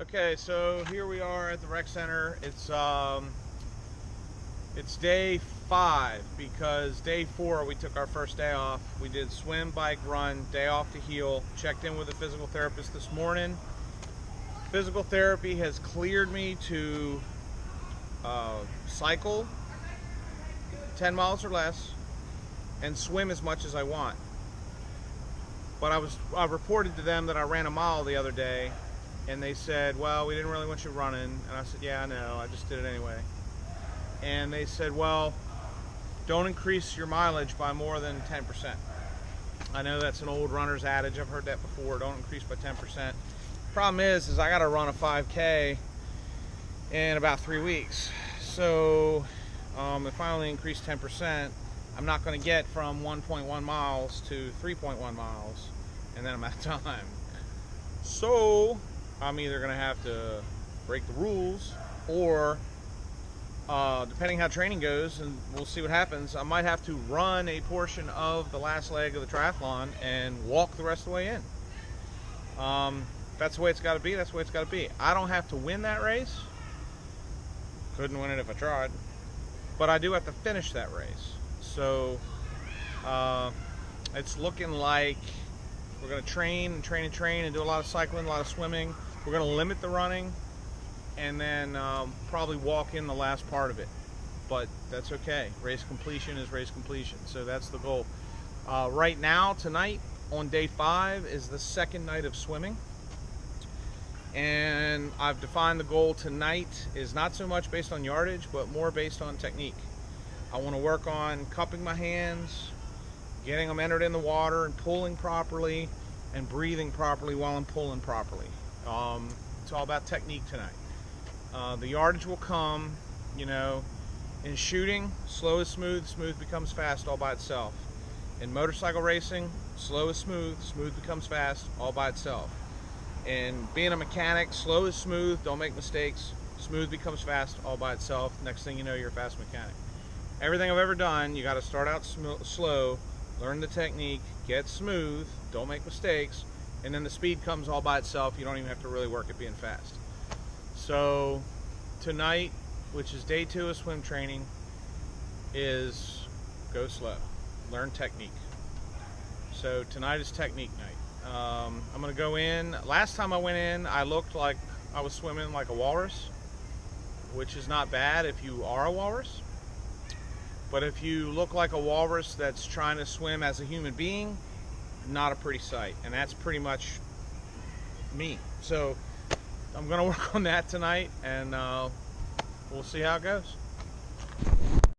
Okay, so here we are at the rec center. It's day 5 because day 4 we took our first day off. We did swim, bike, run, day off to heal. Checked in with a physical therapist this morning. Physical therapy has cleared me to cycle 10 miles or less and swim as much as I want. But I reported to them that I ran a mile the other day, and they said, well, we didn't really want you running. And I said, yeah, I know, I just did it anyway. And they said, well, don't increase your mileage by more than 10%. I know that's an old runner's adage. I've heard that before. Don't increase by 10%. Problem is I got to run a 5K in about 3 weeks. So if I only increase 10%, I'm not going to get from 1.1 miles to 3.1 miles, and then I'm out of time. So I'm either going to have to break the rules, or depending how training goes, and we'll see what happens, I might have to run a portion of the last leg of the triathlon and walk the rest of the way in. That's the way it's got to be. That's the way it's got to be. I don't have to win that race. Couldn't win it if I tried. But I do have to finish that race. So it's looking like we're going to train and train and train and do a lot of cycling, a lot of swimming. We're going to limit the running, and then probably walk in the last part of it. But that's okay. Race completion is race completion. So that's the goal. Right now, tonight, on day 5, is the second night of swimming. And I've defined the goal tonight is not so much based on yardage, but more based on technique. I want to work on cupping my hands, getting them entered in the water and pulling properly, and breathing properly while I'm pulling properly. It's all about technique tonight. The yardage will come, in shooting, slow is smooth, smooth becomes fast all by itself. In motorcycle racing, slow is smooth, smooth becomes fast all by itself. In being a mechanic, slow is smooth, don't make mistakes, smooth becomes fast all by itself. Next thing you know, you're a fast mechanic. Everything I've ever done, you got to start out slow, learn the technique, get smooth, don't make mistakes, and then the speed comes all by itself. You don't even have to really work at being fast. So tonight, which is day 2 of swim training, is go slow, learn technique. So tonight is technique night. I'm going to go in. Last time I went in, I looked like I was swimming like a walrus, which is not bad if you are a walrus. But if you look like a walrus that's trying to swim as a human being, not a pretty sight. And that's pretty much me. So I'm going to work on that tonight, and we'll see how it goes.